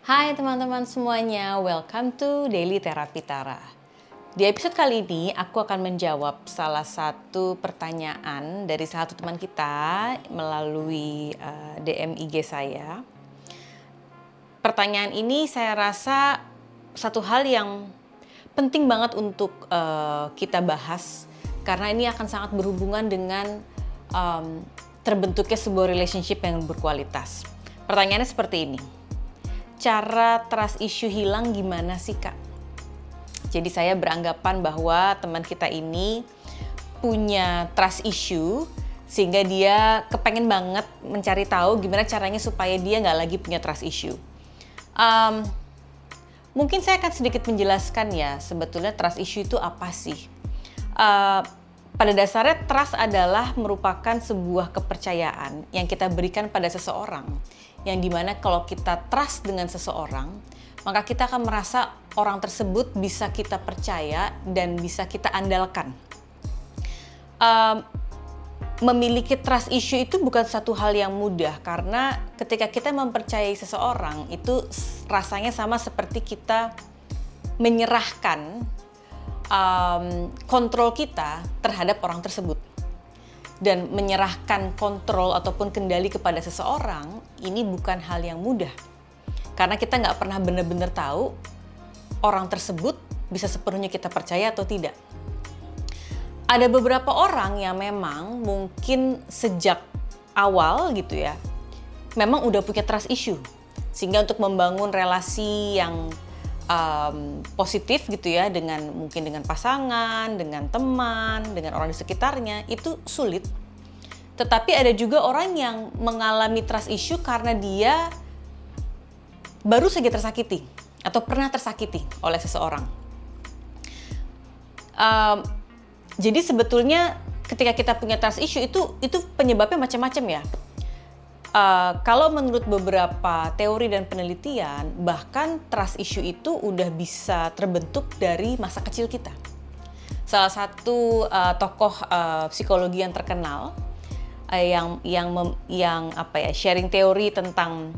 Hai teman-teman semuanya, welcome to Daily Terapi Tara. Di episode kali ini aku akan menjawab salah satu pertanyaan dari salah satu teman kita melalui DM IG saya. Pertanyaan ini saya rasa satu hal yang penting banget untuk kita bahas karena ini akan sangat berhubungan dengan terbentuknya sebuah relationship yang berkualitas. Pertanyaannya seperti ini. Cara trust issue hilang gimana sih Kak? Jadi saya beranggapan bahwa teman kita ini punya trust issue sehingga dia kepengen banget mencari tahu gimana caranya supaya dia nggak lagi punya trust issue. Mungkin saya akan sedikit menjelaskan ya sebetulnya trust issue itu apa sih. Pada dasarnya trust adalah merupakan sebuah kepercayaan yang kita berikan pada seseorang. Yang dimana kalau kita trust dengan seseorang, maka kita akan merasa orang tersebut bisa kita percaya dan bisa kita andalkan. Memiliki trust issue itu bukan satu hal yang mudah karena ketika kita mempercayai seseorang itu rasanya sama seperti kita menyerahkan kontrol kita terhadap orang tersebut. Dan menyerahkan kontrol ataupun kendali kepada seseorang ini bukan hal yang mudah. Karena kita nggak pernah benar-benar tahu orang tersebut bisa sepenuhnya kita percaya atau tidak. Ada beberapa orang yang memang mungkin sejak awal gitu ya, memang udah punya trust issue. Sehingga untuk membangun relasi yang positif gitu ya mungkin dengan pasangan, dengan teman, dengan orang di sekitarnya itu sulit. Tetapi ada juga orang yang mengalami trust issue karena dia baru saja tersakiti atau pernah tersakiti oleh seseorang. Jadi sebetulnya ketika kita punya trust issue itu penyebabnya macam-macam ya. Kalau menurut beberapa teori dan penelitian, bahkan trust issue itu udah bisa terbentuk dari masa kecil kita. Salah satu tokoh psikologi yang terkenal yang sharing teori tentang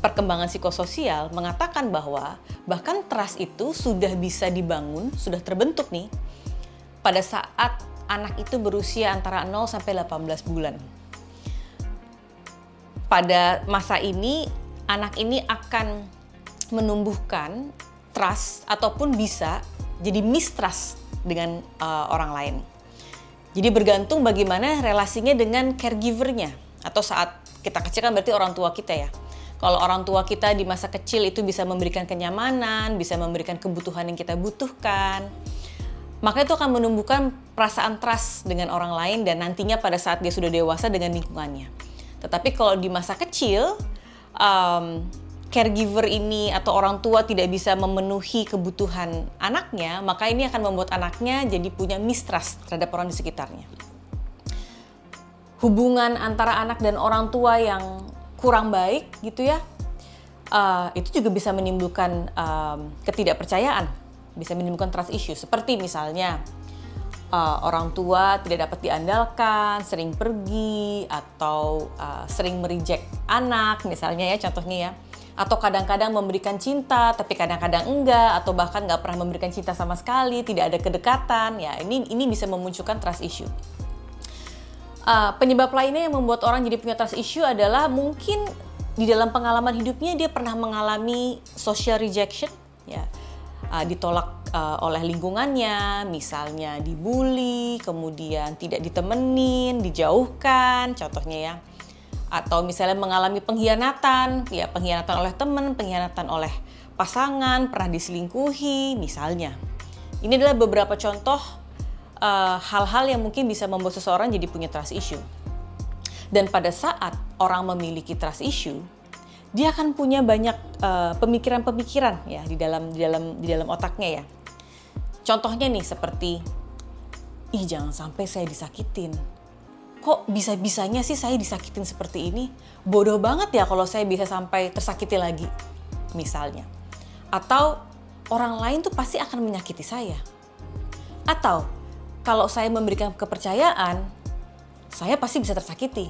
perkembangan psikososial mengatakan bahwa bahkan trust itu sudah bisa dibangun, sudah terbentuk nih pada saat anak itu berusia antara 0 sampai 18 bulan. Pada masa ini, anak ini akan menumbuhkan trust ataupun bisa jadi mistrust dengan orang lain. Jadi bergantung bagaimana relasinya dengan caregiver-nya. Atau saat kita kecil kan berarti orang tua kita ya. Kalau orang tua kita di masa kecil itu bisa memberikan kenyamanan, bisa memberikan kebutuhan yang kita butuhkan, maka itu akan menumbuhkan perasaan trust dengan orang lain dan nantinya pada saat dia sudah dewasa dengan lingkungannya. Tetapi kalau di masa kecil, caregiver ini atau orang tua tidak bisa memenuhi kebutuhan anaknya, maka ini akan membuat anaknya jadi punya mistrust terhadap orang di sekitarnya. Hubungan antara anak dan orang tua yang kurang baik gitu ya, itu juga bisa menimbulkan ketidakpercayaan, bisa menimbulkan trust issue. Seperti misalnya, orang tua tidak dapat diandalkan, sering pergi atau sering mereject anak misalnya ya contohnya ya. Atau kadang-kadang memberikan cinta tapi kadang-kadang enggak atau bahkan nggak pernah memberikan cinta sama sekali, tidak ada kedekatan ya. Ini bisa memunculkan trust issue. Penyebab lainnya yang membuat orang jadi punya trust issue adalah mungkin di dalam pengalaman hidupnya dia pernah mengalami social rejection ya. Ditolak oleh lingkungannya, misalnya dibully, kemudian tidak ditemenin, dijauhkan, contohnya ya. Atau misalnya mengalami pengkhianatan, ya pengkhianatan oleh teman, pengkhianatan oleh pasangan, pernah diselingkuhi, misalnya. Ini adalah beberapa contoh hal-hal yang mungkin bisa membuat seseorang jadi punya trust issue. Dan pada saat orang memiliki trust issue, dia akan punya banyak pemikiran-pemikiran ya di dalam otaknya ya. Contohnya nih seperti, ih jangan sampai saya disakitin. Kok bisa-bisanya sih saya disakitin seperti ini? Bodoh banget ya kalau saya bisa sampai tersakiti lagi, misalnya. Atau orang lain tuh pasti akan menyakiti saya. Atau kalau saya memberikan kepercayaan, saya pasti bisa tersakiti.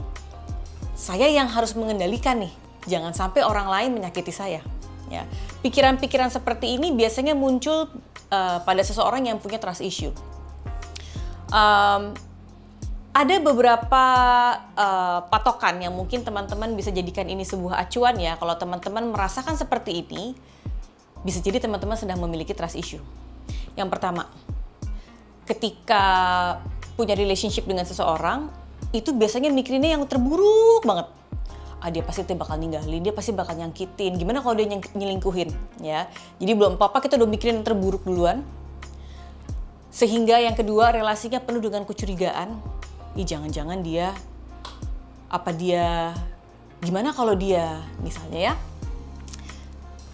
Saya yang harus mengendalikan nih, jangan sampai orang lain menyakiti saya. Ya, pikiran-pikiran seperti ini biasanya muncul pada seseorang yang punya trust issue. Ada beberapa patokan yang mungkin teman-teman bisa jadikan ini sebuah acuan ya. Kalau teman-teman merasakan seperti ini, bisa jadi teman-teman sedang memiliki trust issue. Yang pertama, ketika punya relationship dengan seseorang, itu biasanya mikirinnya yang terburuk banget. Dia pasti bakal ninggalin, dia pasti bakal nyakitin. Gimana kalau dia nyelingkuhin, ya? Jadi belum apa-apa kita udah mikirin yang terburuk duluan. Sehingga yang kedua, relasinya penuh dengan kecurigaan. Jangan-jangan gimana kalau dia, misalnya ya.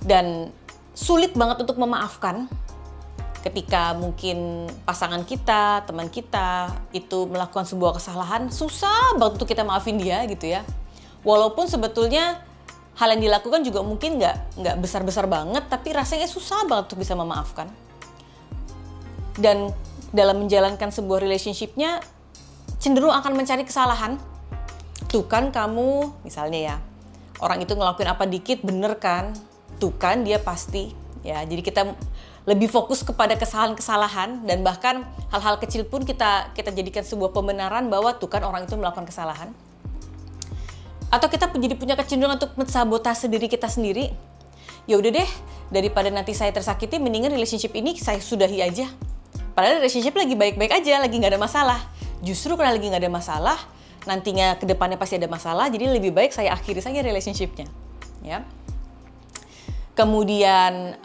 Dan sulit banget untuk memaafkan ketika mungkin pasangan kita, teman kita itu melakukan sebuah kesalahan, susah banget untuk kita maafin dia gitu ya. Walaupun sebetulnya hal yang dilakukan juga mungkin nggak besar-besar banget, tapi rasanya susah banget untuk bisa memaafkan. Dan dalam menjalankan sebuah relationship-nya cenderung akan mencari kesalahan. Tuh kan kamu, misalnya ya, orang itu ngelakuin apa dikit, bener kan? Tuh kan dia pasti. Ya, jadi kita lebih fokus kepada kesalahan-kesalahan dan bahkan hal-hal kecil pun kita jadikan sebuah pembenaran bahwa tuh kan orang itu melakukan kesalahan. Atau kita jadi punya kecenderungan untuk mensabotase diri kita sendiri. Ya udah deh, daripada nanti saya tersakiti, mendingan relationship ini saya sudahi aja. Padahal relationship lagi baik-baik aja, lagi nggak ada masalah. Justru karena lagi nggak ada masalah, nantinya ke depannya pasti ada masalah, jadi lebih baik saya akhiri saja relationship-nya. Ya. Kemudian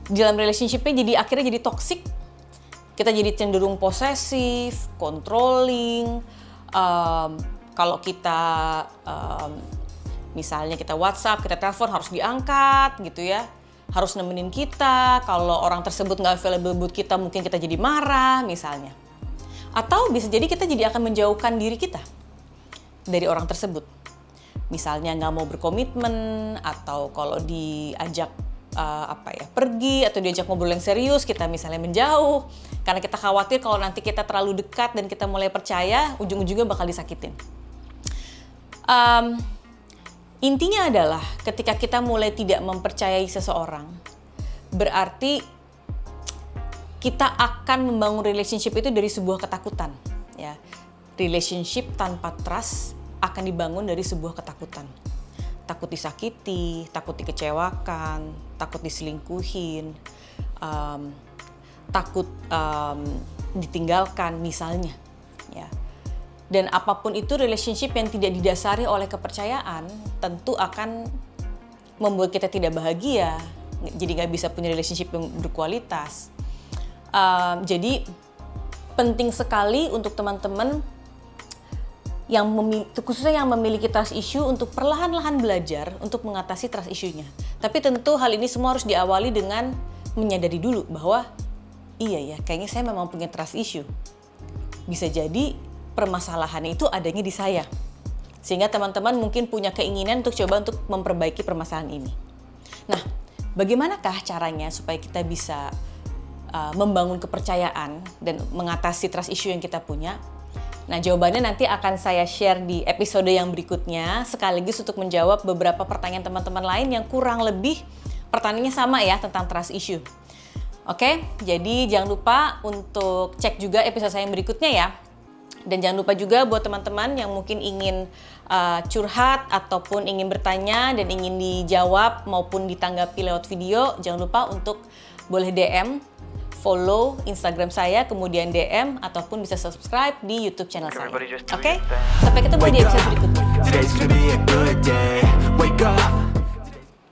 di dalam relationship-nya akhirnya jadi toxic. Kita jadi cenderung posesif, controlling. Kalau kita misalnya kita WhatsApp, kita telepon harus diangkat gitu ya. Harus nemenin kita. Kalau orang tersebut nggak available buat kita, mungkin kita jadi marah misalnya. Atau bisa jadi kita jadi akan menjauhkan diri kita dari orang tersebut. Misalnya nggak mau berkomitmen, atau kalau diajak pergi atau diajak ngobrol yang serius, kita misalnya menjauh. Karena kita khawatir kalau nanti kita terlalu dekat dan kita mulai percaya, ujung-ujungnya bakal disakitin. Intinya adalah ketika kita mulai tidak mempercayai seseorang, berarti kita akan membangun relationship itu dari sebuah ketakutan. Ya. Relationship tanpa trust akan dibangun dari sebuah ketakutan. Takut disakiti, takut dikecewakan, takut diselingkuhin, takut ditinggalkan misalnya. Ya. Dan apapun itu relationship yang tidak didasari oleh kepercayaan tentu akan membuat kita tidak bahagia, jadi nggak bisa punya relationship yang berkualitas. Jadi penting sekali untuk teman-teman khususnya yang memiliki trust issue untuk perlahan-lahan belajar untuk mengatasi trust issue-nya. Tapi tentu hal ini semua harus diawali dengan menyadari dulu bahwa iya ya, kayaknya saya memang punya trust issue. Bisa jadi permasalahan itu adanya di saya. Sehingga teman-teman mungkin punya keinginan untuk coba untuk memperbaiki permasalahan ini. Nah, bagaimanakah caranya supaya kita bisa membangun kepercayaan dan mengatasi trust issue yang kita punya? Nah, jawabannya nanti akan saya share di episode yang berikutnya, sekaligus untuk menjawab beberapa pertanyaan teman-teman lain yang kurang lebih pertanyaannya sama ya tentang trust issue. Oke, jadi jangan lupa untuk cek juga episode saya yang berikutnya ya. Dan jangan lupa juga buat teman-teman yang mungkin ingin curhat ataupun ingin bertanya dan ingin dijawab maupun ditanggapi lewat video, jangan lupa untuk boleh DM, follow Instagram saya, kemudian DM, ataupun bisa subscribe di YouTube channel saya. Oke? Sampai ketemu di episode berikutnya.